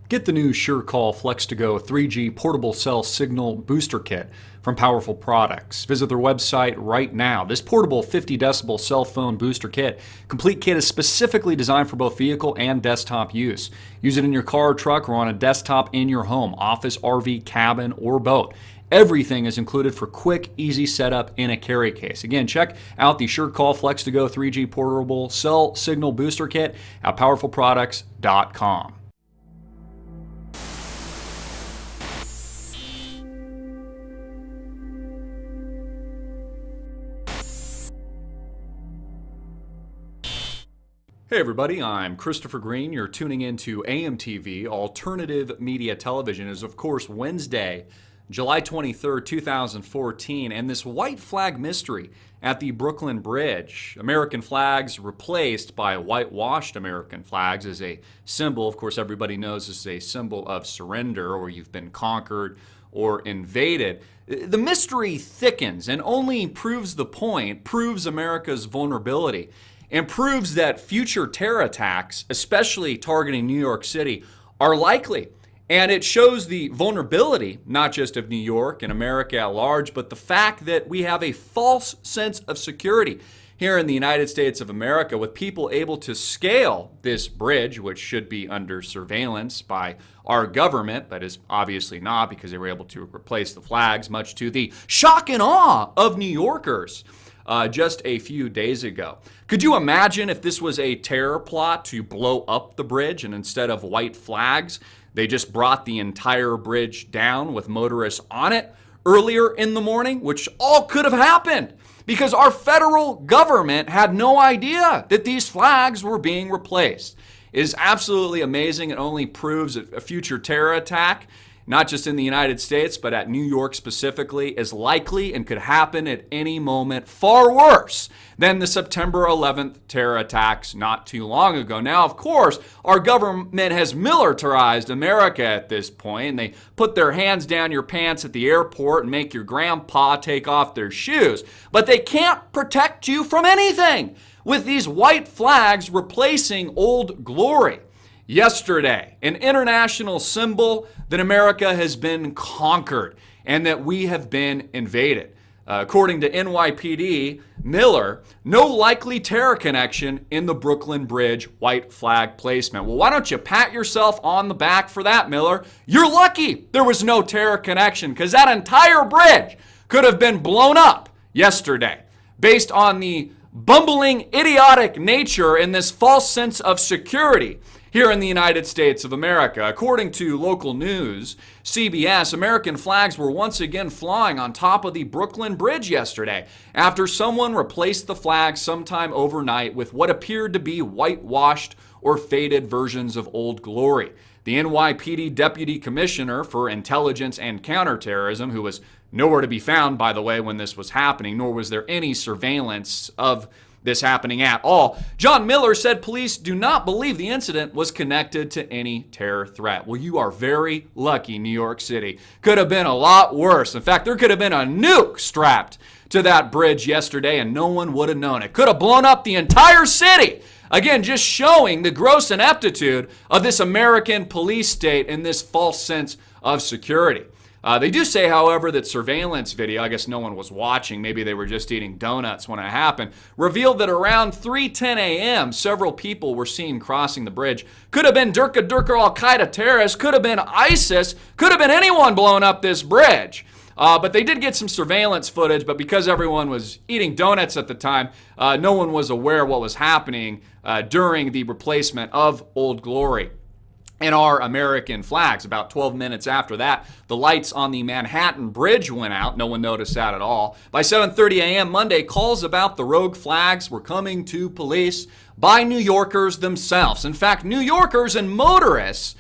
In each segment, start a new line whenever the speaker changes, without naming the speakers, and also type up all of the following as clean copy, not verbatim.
Get the new SureCall Flex2Go 3G portable cell signal booster kit from Powerful Products. Visit their website right now. This portable 50 decibel cell phone booster kit, complete kit, is specifically designed for both vehicle and desktop use. Use it in your car, truck, or on a desktop in your home, office, RV, cabin, or boat. Everything is included for quick, easy setup in a carry case. Again, check out the SureCall Flex2Go 3G portable cell signal booster kit at powerfulproducts.com. Hey everybody, I'm Christopher Green. You're tuning into AMTV, Alternative Media Television. It is, of course, Wednesday, July 23rd, 2014, and this white flag mystery at the Brooklyn Bridge. American flags replaced by whitewashed American flags as a symbol. Of course, everybody knows this is a symbol of surrender, or you've been conquered or invaded. The mystery thickens and only proves the point, proves America's vulnerability, and proves that future terror attacks, especially targeting New York City, are likely. And it shows the vulnerability, not just of New York and America at large, but the fact that we have a false sense of security here in the United States of America, with people able to scale this bridge, which should be under surveillance by our government, but is obviously not, because they were able to replace the flags, much to the shock and awe of New Yorkers just a few days ago. Could you imagine if this was a terror plot to blow up the bridge, and instead of white flags, they just brought the entire bridge down with motorists on it earlier in the morning, which all could have happened because our federal government had no idea that these flags were being replaced. It is absolutely amazing. It only proves a future terror attack, not just in the United States, but at New York specifically, is likely and could happen at any moment, far worse than the September 11th terror attacks not too long ago. Now, of course, our government has militarized America at this point, and they put their hands down your pants at the airport and make your grandpa take off their shoes. But they can't protect you from anything with these white flags replacing Old Glory. Yesterday, an international symbol that America has been conquered and that we have been invaded. According to NYPD, Miller, no likely terror connection in the Brooklyn Bridge white flag placement. Well, why don't you pat yourself on the back for that, Miller? You're lucky there was no terror connection, because that entire bridge could have been blown up yesterday based on the bumbling, idiotic nature and this false sense of security here in the United States of America. According to local news, CBS, American flags were once again flying on top of the Brooklyn Bridge yesterday after someone replaced the flag sometime overnight with what appeared to be whitewashed or faded versions of Old Glory. The NYPD Deputy Commissioner for Intelligence and Counterterrorism, who was nowhere to be found, by the way, when this was happening, nor was there any surveillance of this happening at all, John Miller, said police do not believe the incident was connected to any terror threat. Well, you are very lucky, New York City. Could have been a lot worse. In fact, there could have been a nuke strapped to that bridge yesterday and no one would have known it. Could have blown up the entire city. Again, just showing the gross ineptitude of this American police state and this false sense of security. They do say, however, that surveillance video, I guess no one was watching, maybe they were just eating donuts when it happened, revealed that around 3:10 a.m., several people were seen crossing the bridge. Could have been Durka Al-Qaeda terrorists, could have been ISIS, could have been anyone blowing up this bridge. But they did get some surveillance footage, but because everyone was eating donuts at the time, no one was aware of what was happening during the replacement of Old Glory and our American flags. About 12 minutes after that, the lights on the Manhattan Bridge went out. No one noticed that at all. By 7:30 a.m. Monday, calls about the rogue flags were coming to police by New Yorkers themselves. In fact, New Yorkers and motorists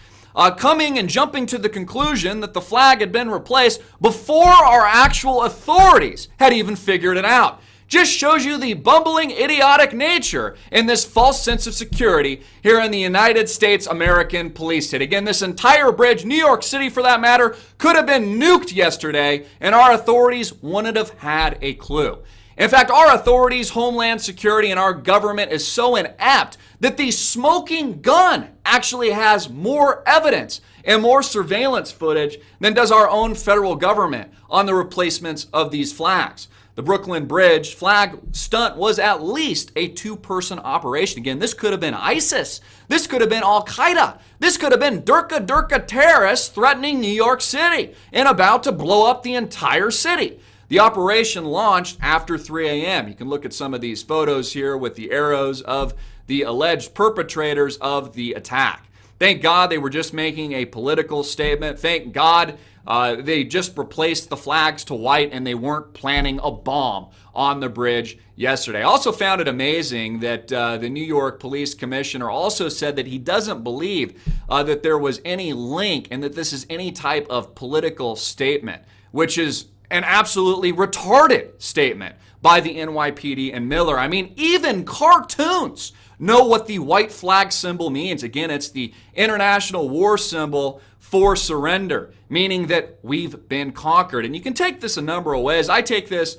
coming and jumping to the conclusion that the flag had been replaced before our actual authorities had even figured it out. Just shows you the bumbling, idiotic nature in this false sense of security here in the United States American police state. Again, this entire bridge, New York City for that matter, could have been nuked yesterday, and our authorities wouldn't have had a clue. In fact, our authorities, Homeland Security, and our government is so inept that the smoking gun actually has more evidence and more surveillance footage than does our own federal government on the replacements of these flags. The Brooklyn Bridge flag stunt was at least a two-person operation. Again, this could have been ISIS. This could have been Al-Qaeda. This could have been Durka terrorists threatening New York City and about to blow up the entire city. The operation launched after 3 a.m. You can look at some of these photos here with the arrows of the alleged perpetrators of the attack. Thank God they were just making a political statement. Thank God they just replaced the flags to white and they weren't planning a bomb on the bridge yesterday. I also found it amazing that the New York Police Commissioner also said that he doesn't believe that there was any link and that this is any type of political statement, which is an absolutely retarded statement by the NYPD and Miller. I mean, even cartoons know what the white flag symbol means. Again, it's the international war symbol for surrender, meaning that we've been conquered. And you can take this a number of ways. I take this,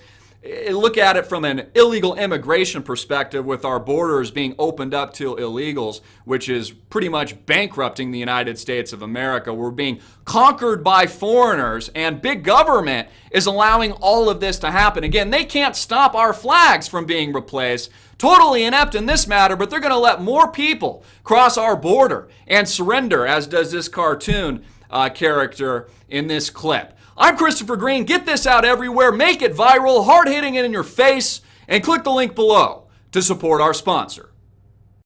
look at it from an illegal immigration perspective with our borders being opened up to illegals, which is pretty much bankrupting the United States of America. We're being conquered by foreigners, and big government is allowing all of this to happen. Again, they can't stop our flags from being replaced. Totally inept in this matter, but they're going to let more people cross our border and surrender, as does this cartoon character in this clip. I'm Christopher Green. Get this out everywhere. Make it viral, hard-hitting it in your face, and click the link below to support our sponsor.